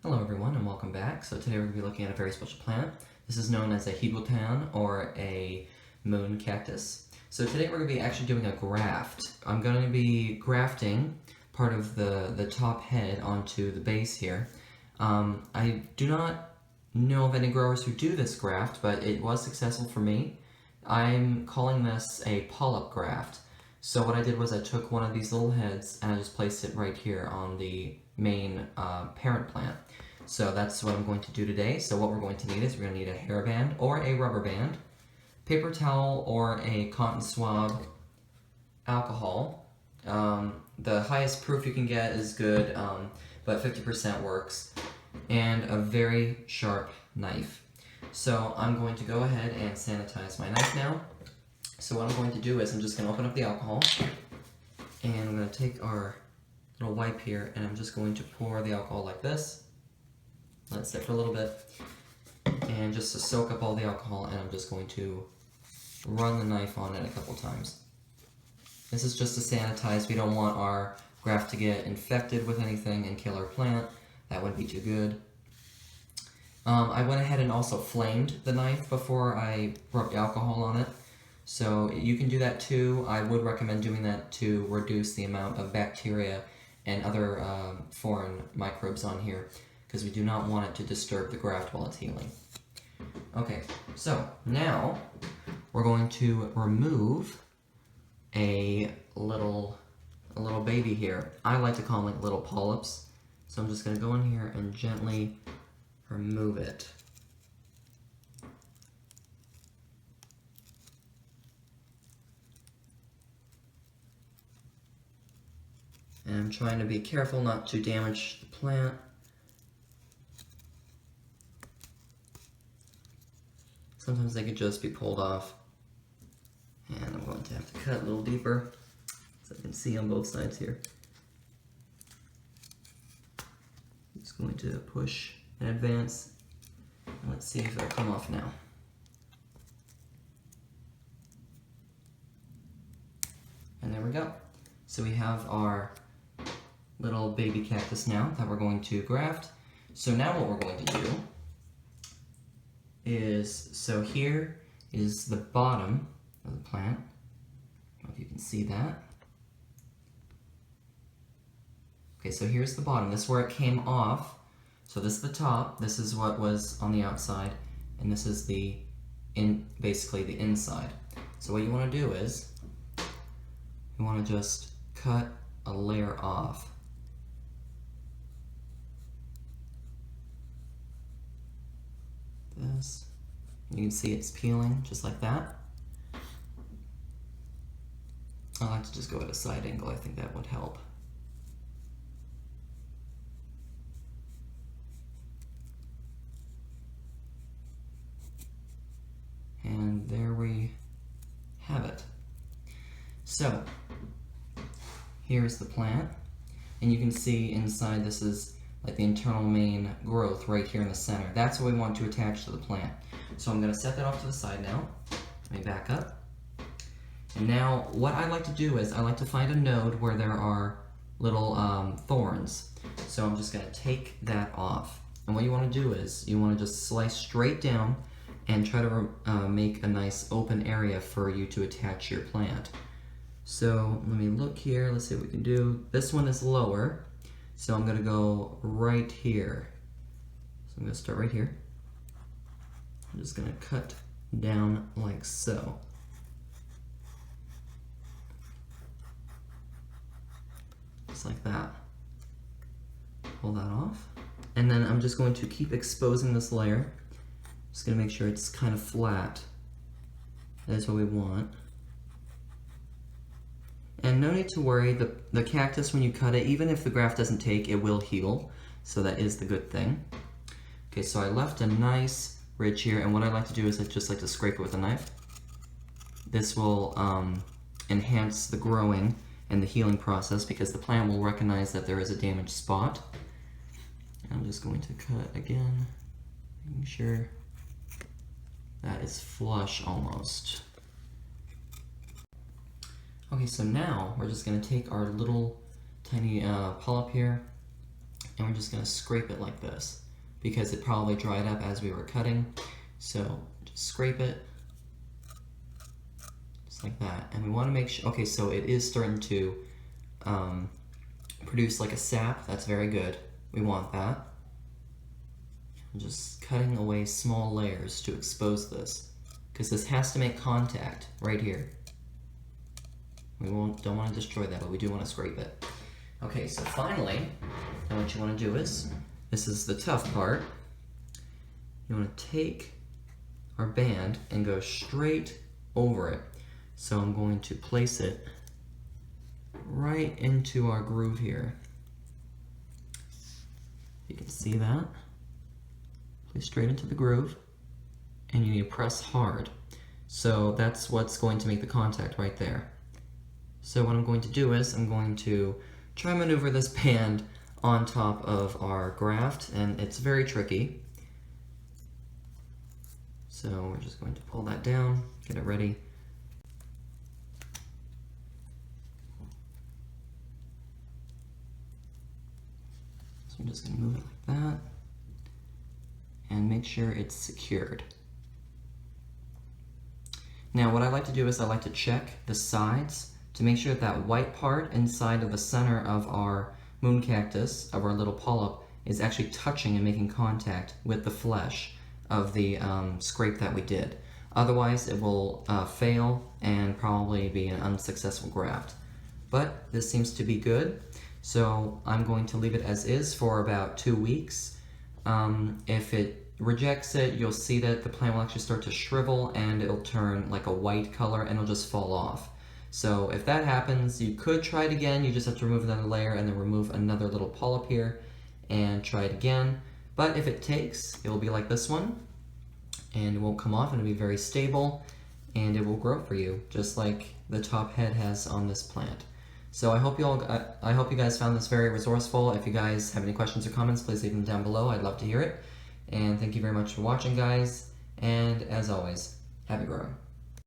Hello everyone and welcome back. So today we're going to be looking at a very special plant. This is known as a Higuitan or a Moon Cactus. So today we're going to be actually doing a graft. I'm going to be grafting part of the top head onto the base here. I do not know of any growers who do this graft, but it was successful for me. I'm calling this a Polyp Graft. So what I did was I took one of these little heads and I just placed it right here on the main parent plant. So that's what I'm going to do today. So what we're going to need is we're going to need a hairband or a rubber band, paper towel or a cotton swab, alcohol. The highest proof you can get is good, but 50% works, and a very sharp knife. So I'm going to go ahead and sanitize my knife now. So what I'm going to do is I'm just going to open up the alcohol, and I'm going to take our little wipe here, and I'm just going to pour the alcohol like this. Let it sit for a little bit, and just to soak up all the alcohol, and I'm just going to run the knife on it a couple times. This is just to sanitize. We don't want our graft to get infected with anything and kill our plant. That wouldn't be too good. I went ahead and also flamed the knife before I rubbed alcohol on it. So you can do that too. I would recommend doing that to reduce the amount of bacteria and other foreign microbes on here, because we do not want it to disturb the graft while it's healing. Okay, so now we're going to remove a little baby here. I like to call them like little polyps. So I'm just going to go in here and gently remove it. And I'm trying to be careful not to damage the plant. Sometimes they could just be pulled off. And I'm going to have to cut a little deeper, so I can see on both sides here. I'm just going to push and advance. And let's see if it'll come off now. And there we go. So we have our little baby cactus now that we're going to graft. So now what we're going to do is, so here is the bottom of the plant. I don't know if you can see that. Okay, so here's the bottom. This is where it came off. So this is the top, this is what was on the outside, and this is basically the inside. So what you want to do is, you want to just cut a layer off. This. You can see it's peeling just like that. I like to just go at a side angle. I think that would help. And there we have it. So here's the plant, and you can see inside this is like the internal main growth right here in the center. That's what we want to attach to the plant. So I'm going to set that off to the side now. Let me back up. And now what I like to do is I like to find a node where there are little thorns. So I'm just going to take that off. And what you want to do is you want to just slice straight down and try to make a nice open area for you to attach your plant. So let me look here, let's see what we can do. This one is lower, so I'm going to go right here. So I'm going to start right here. I'm just going to cut down like so. Just like that. Pull that off. And then I'm just going to keep exposing this layer. Just going to make sure it's kind of flat. That's what we want. And no need to worry, the cactus, when you cut it, even if the graft doesn't take, it will heal. So that is the good thing. Okay, so I left a nice ridge here, and what I like to do is I just like to scrape it with a knife. This will enhance the growing and the healing process, because the plant will recognize that there is a damaged spot. And I'm just going to cut again, making sure that is flush almost. Okay, so now we're just going to take our little tiny polyp here, and we're just going to scrape it like this because it probably dried up as we were cutting. So just scrape it just like that, and we want to make sure, okay, so it is starting to produce like a sap. That's very good. We want that. I'm just cutting away small layers to expose this because this has to make contact right here. We don't want to destroy that, but we do want to scrape it. Okay, so finally, now what you want to do is, this is the tough part, you want to take our band and go straight over it. So I'm going to place it right into our groove here. You can see that. Place straight into the groove, and you need to press hard. So that's what's going to make the contact right there. So what I'm going to do is, I'm going to try and maneuver this band on top of our graft, and it's very tricky. So we're just going to pull that down, get it ready. So I'm just going to move it like that, and make sure it's secured. Now what I like to do is I like to check the sides to make sure that white part inside of the center of our moon cactus, of our little polyp, is actually touching and making contact with the flesh of the scrape that we did. Otherwise it will fail and probably be an unsuccessful graft. But this seems to be good, so I'm going to leave it as is for about 2 weeks. If it rejects it, you'll see that the plant will actually start to shrivel and it'll turn like a white color and it'll just fall off. So if that happens, you could try it again. You just have to remove another layer and then remove another little polyp here and try it again. But if it takes, it will be like this one, and it won't come off, and it'll be very stable, and it will grow for you, just like the top head has on this plant. So I hope you guys found this very resourceful. If you guys have any questions or comments, please leave them down below. I'd love to hear it. And thank you very much for watching, guys. And as always, happy growing.